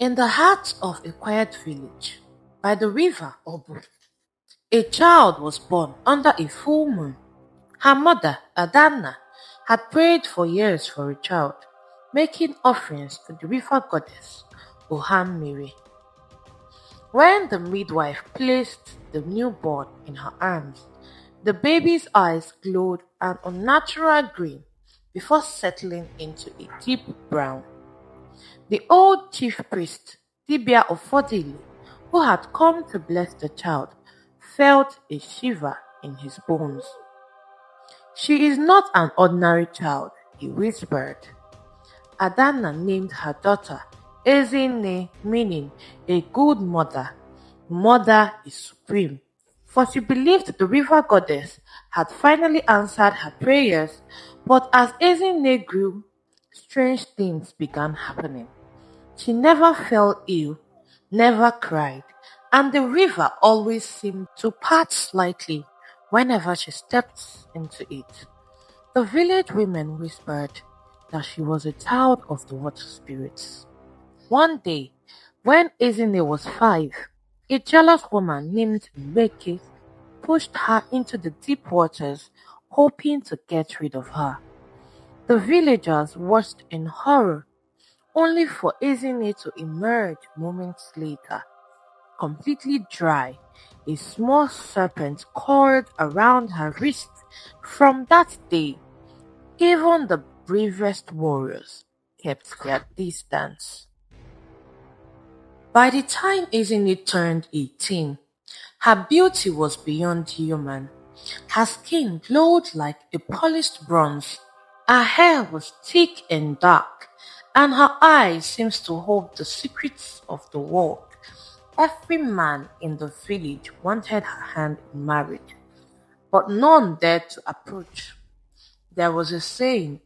In the heart of a quiet village, by the river Obu, a child was born under a full moon. Her mother, Adanna, had prayed for years for a child, making offerings to the river goddess Ohammiri. When the midwife placed the newborn in her arms, the baby's eyes glowed an unnatural green before settling into a deep brown. The old chief priest, Dibia of Fodili, who had come to bless the child, felt a shiver in his bones. She is not an ordinary child, he whispered. Adana named her daughter Ezinne, meaning a good mother. Mother is supreme. For she believed the river goddess had finally answered her prayers, but as Ezinne grew, strange things began happening. She never fell ill, never cried, and the river always seemed to part slightly whenever she stepped into it. The village women whispered that she was a child of the water spirits. One day, when Ezinne was 5, a jealous woman named Mbeke pushed her into the deep waters, hoping to get rid of her. The villagers watched in horror, only for Ezinne to emerge moments later, completely dry, a small serpent coiled around her wrist. From that day, even the bravest warriors kept their distance. By the time Ezinne turned 18, her beauty was beyond human. Her skin glowed like a polished bronze. Her hair was thick and dark, and her eyes seemed to hold the secrets of the world. Every man in the village wanted her hand in marriage, but none dared to approach. There was a saying,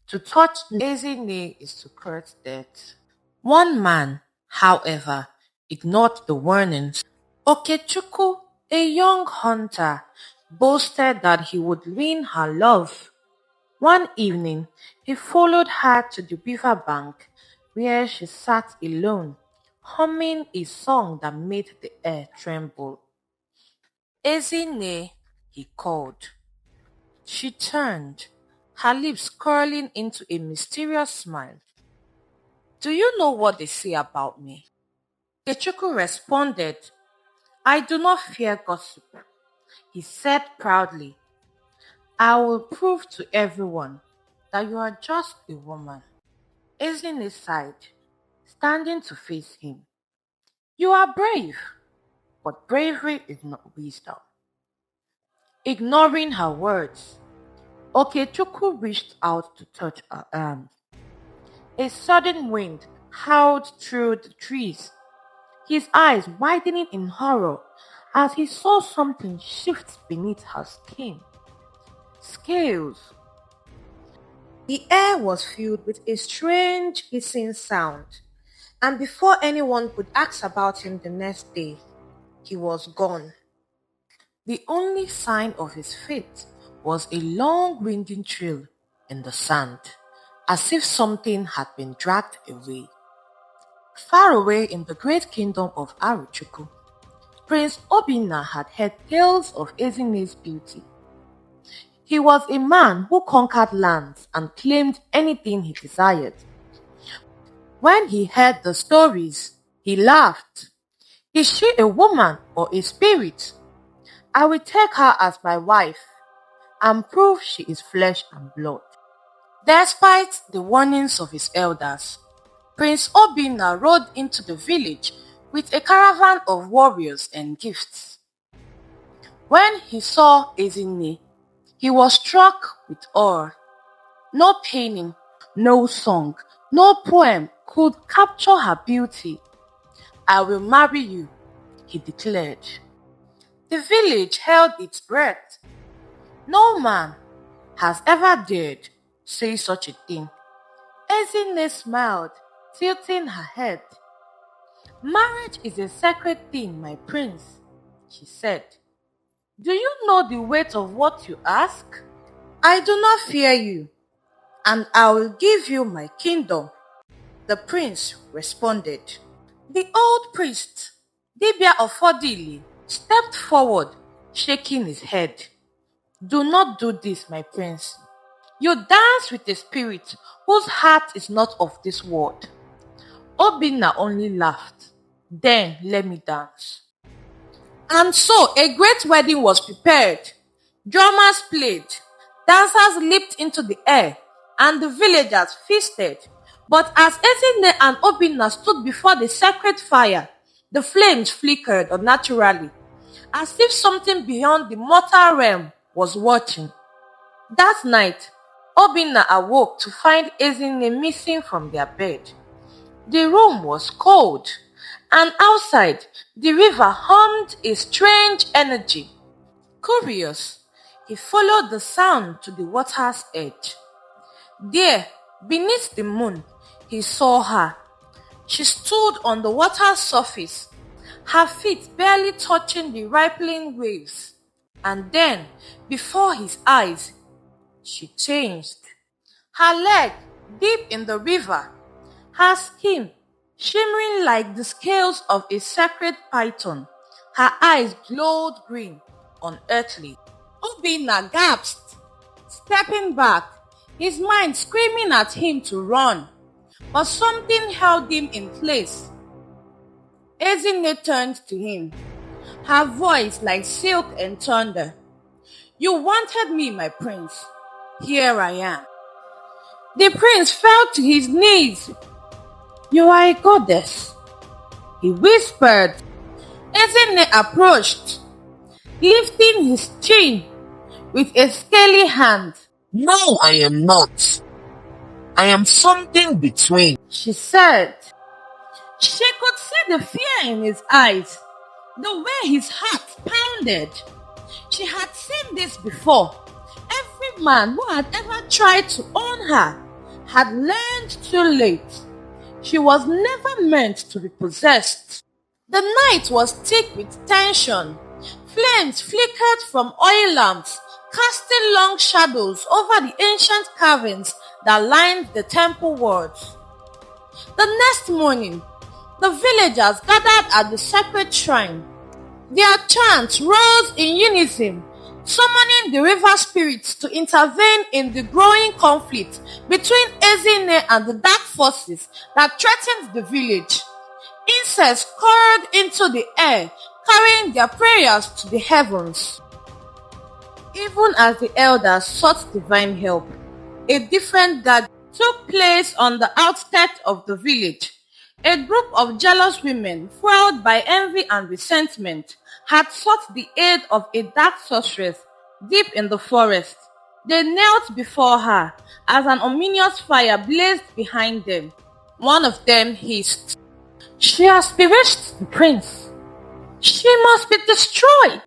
to touch Ezinne is to court death. One man, however, ignored the warnings. Okechukwu, a young hunter, boasted that he would win her love. One evening, he followed her to the river bank where she sat alone, humming a song that made the air tremble. Ezinne, he called. She turned, her lips curling into a mysterious smile. Do you know what they say about me? Kechuku responded, I do not fear gossip. He said proudly, I will prove to everyone that you are just a woman. Ezinne sighed, standing to face him. You are brave, but bravery is not wisdom. Ignoring her words, Okechukwu reached out to touch her arm. A sudden wind howled through the trees, his eyes widening in horror as he saw something shift beneath her skin. Scales. The air was filled with a strange hissing sound, and before anyone could ask about him the next day, he was gone. The only sign of his fate was a long winding trail in the sand, as if something had been dragged away. Far away in the great kingdom of Aruchuku, Prince Obinna had heard tales of Ezinne's beauty. He was a man who conquered lands and claimed anything he desired. When he heard the stories, he laughed. Is she a woman or a spirit? I will take her as my wife and prove she is flesh and blood. Despite the warnings of his elders, Prince Obinna rode into the village with a caravan of warriors and gifts. When he saw Ezinne, he was struck with awe. No painting, no song, no poem could capture her beauty. I will marry you, he declared. The village held its breath. No man has ever dared say such a thing. Ezinne smiled, tilting her head. Marriage is a sacred thing, my prince, she said. Do you know the weight of what you ask? I do not fear you, and I will give you my kingdom, the prince responded. The old priest, Dibia of Fodili, stepped forward, shaking his head. Do not do this, my prince. You dance with a spirit whose heart is not of this world. Obinna only laughed. Then let me dance. And so a great wedding was prepared. Drummers played, dancers leaped into the air, and the villagers feasted. But as Ezinne and Obinna stood before the sacred fire, the flames flickered unnaturally, as if something beyond the mortal realm was watching. That night, Obinna awoke to find Ezinne missing from their bed. The room was cold, and outside, the river hummed a strange energy. Curious, he followed the sound to the water's edge. There, beneath the moon, he saw her. She stood on the water's surface, her feet barely touching the rippling waves. And then, before his eyes, she changed. Her leg deep in the river, her skin shimmering like the scales of a sacred python. Her eyes glowed green, unearthly. Obinna gasped, stepping back, his mind screaming at him to run. But something held him in place. Ezinne turned to him, her voice like silk and thunder. You wanted me, my prince. Here I am. The prince fell to his knees. You are a goddess, he whispered. Ezinne approached, lifting his chin with a scaly hand. No, I am not. I am something between, she said. She could see the fear in his eyes, the way his heart pounded. She had seen this before. Every man who had ever tried to own her had learned too late. She was never meant to be possessed. The night was thick with tension. Flames flickered from oil lamps, casting long shadows over the ancient carvings that lined the temple walls. The next morning, the villagers gathered at the sacred shrine. Their chants rose in unison, summoning the river spirits to intervene in the growing conflict between Ezinne and the dark forces that threatened the village. Incense curled into the air, carrying their prayers to the heavens. Even as the elders sought divine help, a different gathering took place on the outskirts of the village. A group of jealous women, fueled by envy and resentment, had sought the aid of a dark sorceress deep in the forest. They knelt before her as an ominous fire blazed behind them. One of them hissed, She has bewitched the prince. She must be destroyed.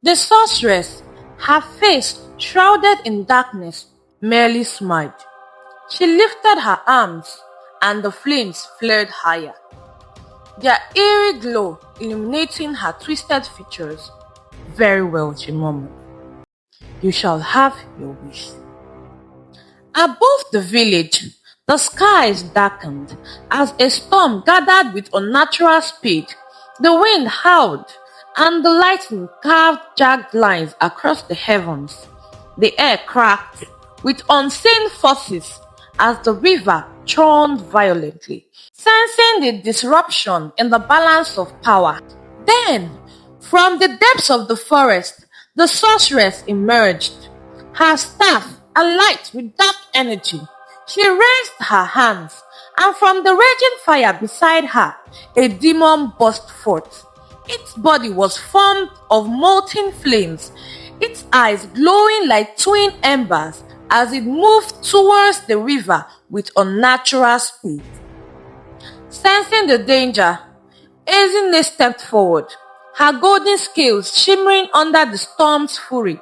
The sorceress, her face shrouded in darkness, merely smiled. She lifted her arms, and the flames flared higher, their eerie glow illuminating her twisted features. Very well, she murmured. You shall have your wish. Above the village, the skies darkened as a storm gathered with unnatural speed. The wind howled, and the lightning carved jagged lines across the heavens. The air cracked with unseen forces as the river churned violently, sensing the disruption in the balance of power. Then, from the depths of the forest, the sorceress emerged, her staff alight with dark energy. She raised her hands, and from the raging fire beside her, a demon burst forth. Its body was formed of molten flames, its eyes glowing like twin embers as it moved towards the river with unnatural speed. Sensing the danger, Ezinne stepped forward, her golden scales shimmering under the storm's fury.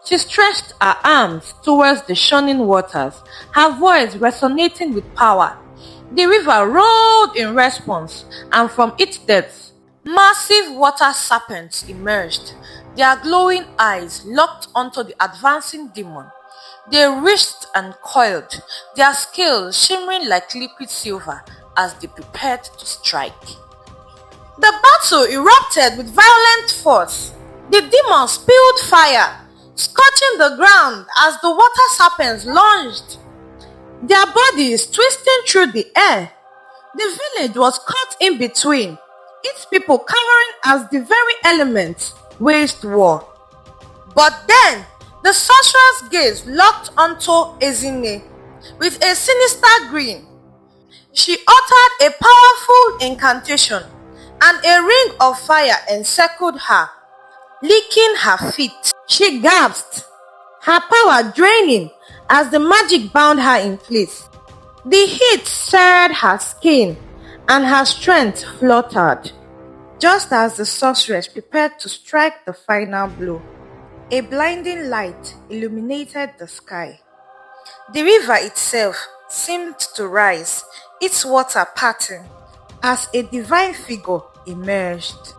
She stretched her arms towards the shining waters, her voice resonating with power. The river roared in response, and from its depths, massive water serpents emerged, their glowing eyes locked onto the advancing demon. They writhed and coiled, their scales shimmering like liquid silver as they prepared to strike. The battle erupted with violent force. The demons spilled fire, scorching the ground as the water serpents lunged, their bodies twisting through the air. The village was caught in between, its people cowering as the very elements waged war. But then, the sorcerer's gaze locked onto Ezine with a sinister grin. She uttered a powerful incantation, and a ring of fire encircled her, licking her feet. She gasped, her power draining as the magic bound her in place. The heat seared her skin, and her strength fluttered. Just as the sorceress prepared to strike the final blow, a blinding light illuminated the sky. The river itself seemed to rise, its water parting, as a divine figure emerged.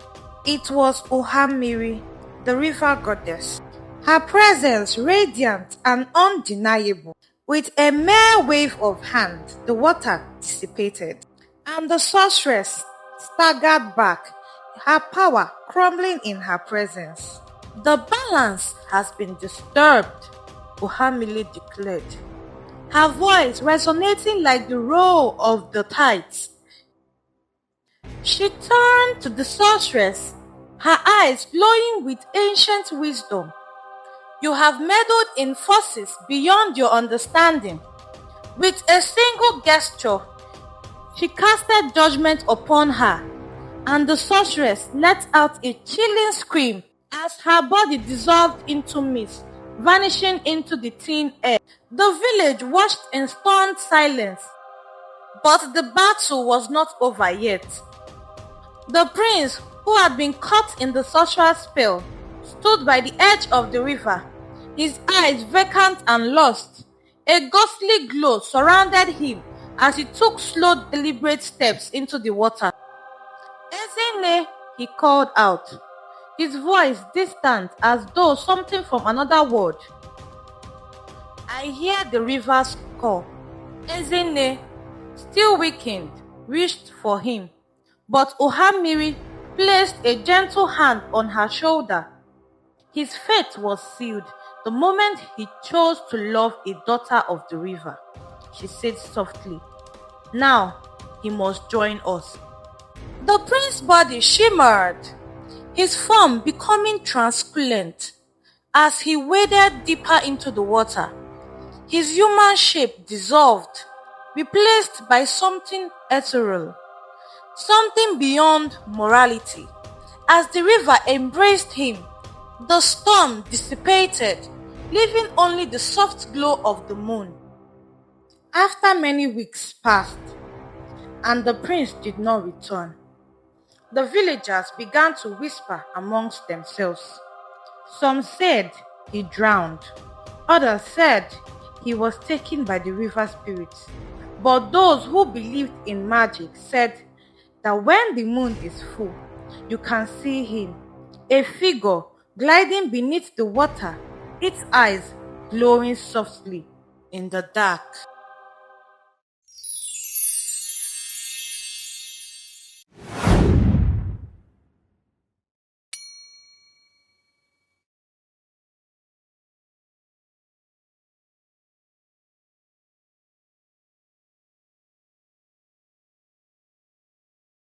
It was Ohamiri, the river goddess, her presence radiant and undeniable. With a mere wave of hand, the water dissipated, and the sorceress staggered back, her power crumbling in her presence. The balance has been disturbed, Ohamili declared, her voice resonating like the roar of the tides. She turned to the sorceress, her eyes glowing with ancient wisdom. You have meddled in forces beyond your understanding. With a single gesture, she casted judgment upon her, and the sorceress let out a chilling scream as her body dissolved into mist, vanishing into the thin air. The village watched in stunned silence, but the battle was not over yet. The prince, who had been caught in the sorcerer's spell, stood by the edge of the river, his eyes vacant and lost. A ghostly glow surrounded him as he took slow, deliberate steps into the water. Ezine, he called out, his voice distant as though something from another world. I hear the river's call. Ezine, still weakened, reached for him, but Ohamiri placed a gentle hand on her shoulder. His fate was sealed the moment he chose to love a daughter of the river, she said softly. Now he must join us. The prince's body shimmered, his form becoming translucent as he waded deeper into the water. His human shape dissolved, replaced by something ethereal, something beyond morality. As the river embraced him, the storm dissipated, leaving only the soft glow of the moon. After many weeks passed, and the prince did not return, the villagers began to whisper amongst themselves. Some said he drowned, others said he was taken by the river spirits. But those who believed in magic said that when the moon is full, you can see him, a figure gliding beneath the water, its eyes glowing softly in the dark.